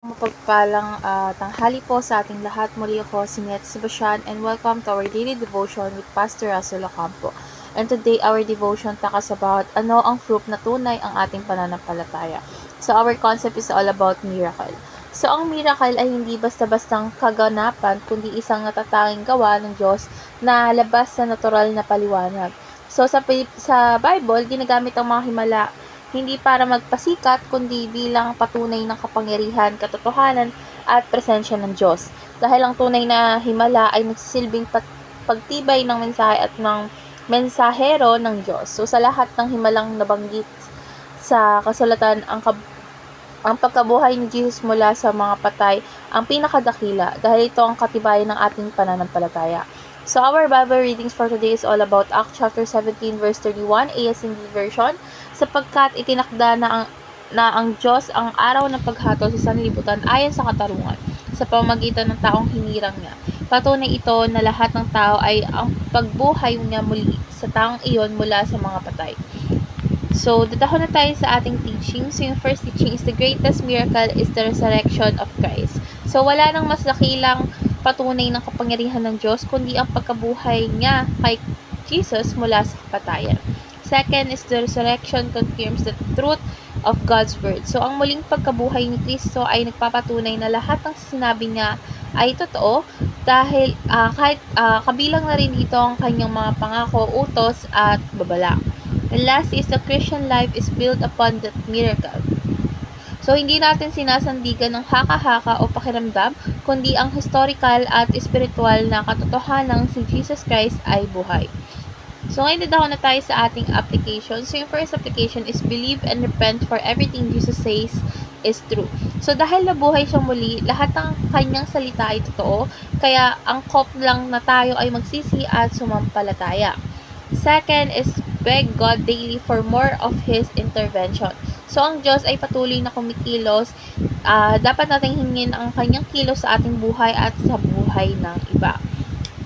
Mapagpalang tanghali po sa ating lahat. Muli ako si Niet Sebastian and welcome to our daily devotion with Pastor Russell Ocampo. And today our devotion talks about ano ang fruit na tunay ang ating pananampalataya. So our concept is all about miracle. So ang miracle ay hindi basta-bastang kaganapan kundi isang natatanging gawa ng Diyos na labas sa natural na paliwanag. So sa Bible, ginagamit ang mga himala hindi para magpasikat kundi bilang patunay ng kapangyarihan, katotohanan at presensya ng Diyos. Dahil ang tunay na himala ay nagsisilbing pagtibay ng mensahe at ng mensahero ng Diyos. So sa lahat ng himalang nabanggit sa kasulatan, ang pagkabuhay ni Jesus mula sa mga patay ang pinakadakila dahil ito ang katibayan ng ating pananampalataya. So our Bible readings for today is all about Acts chapter 17 verse 31 ASND version, sapagkat itinakda na ang Diyos ang araw ng paghatol sa sanlibutan ayon sa katarungan sa pamamagitan ng taong hinirang niya. Patunay ito na lahat ng tao ay ang pagbuhay niya muli sa taong iyon mula sa mga patay. So, dadako na tayo sa ating teaching. So, yung first teaching is the greatest miracle is the resurrection of Christ. So, wala nang mas dakilang patunay ng kapangyarihan ng Diyos, kundi ang pagkabuhay niya kay Jesus mula sa kapatayan. Second is the resurrection confirms the truth of God's word. So, ang muling pagkabuhay ni Kristo ay nagpapatunay na lahat ng sinabi niya ay totoo dahil kahit kabilang na rin dito ang kanyang mga pangako, utos at babala. And last is the Christian life is built upon that miracle. So, hindi natin sinasandigan ng haka-haka o pakiramdam, kundi ang historical at spiritual na katotohanan si Jesus Christ ay buhay. So, ngayon dadako na tayo sa ating application. So, yung first application is believe and repent for everything Jesus says is true. So, dahil nabuhay siya muli, lahat ng kanyang salita ay totoo, kaya angkop lang na tayo ay magsisi at sumampalataya. Second is beg God daily for more of His intervention. So, ang Diyos ay patuloy na kumikilos. Dapat nating hingin ang kanyang kilos sa ating buhay at sa buhay ng iba.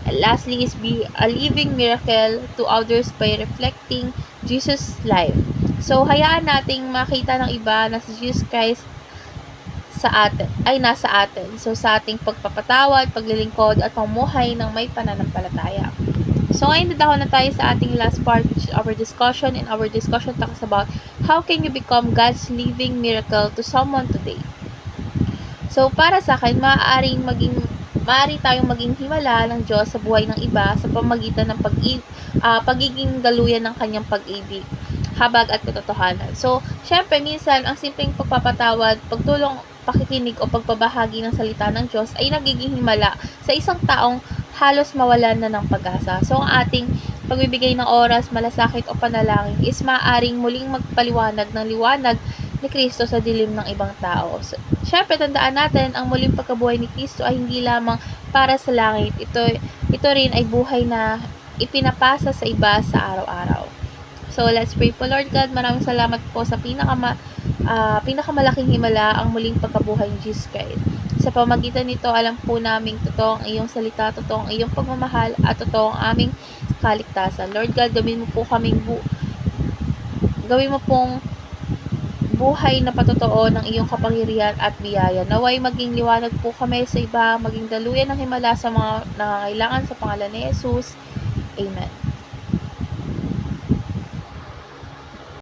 And lastly is be a living miracle to others by reflecting Jesus' life. So, hayaan nating makita ng iba na si Jesus Christ nasa atin. So, sa ating pagpapatawad, paglilingkod at pamuhay ng may pananampalataya. So, ngayon dadako na tayo sa ating last part, which is our discussion. And our discussion talks about how can you become God's living miracle to someone today. So, para sa akin, maaari tayong maging himala ng Diyos sa buhay ng iba sa pamamagitan ng pagiging daluyan ng kanyang pag-ibig, habag at katotohanan. So, syempre, minsan, ang simpleng pagpapatawad, pagtulong, pakikinig o pagpabahagi ng salita ng Diyos ay nagiging himala sa isang taong halos mawalan na ng pag-asa. So, ang ating pagbibigay ng oras, malasakit o panalangin is maaaring muling magpaliwanag ng liwanag ni Kristo sa dilim ng ibang tao. So, syempre, tandaan natin, ang muling pagkabuhay ni Kristo ay hindi lamang para sa langit. Ito rin ay buhay na ipinapasa sa iba sa araw-araw. So, let's pray po. Lord God, maraming salamat po sa pinakamalaking himala, ang muling pagkabuhay ni Jesus Christ. Sa pamagitan nito, alam po namin totoo ang iyong salita, totoo ang iyong pagmamahal, at totoo ang aming kaligtasan. Lord God, gawin mo pong buhay na patotoo ng iyong kapangyarihan at biyaya. Naway maging liwanag po kami sa iba, maging daluyan ng himala sa mga nangangailangan sa pangalan ni Jesus. Amen.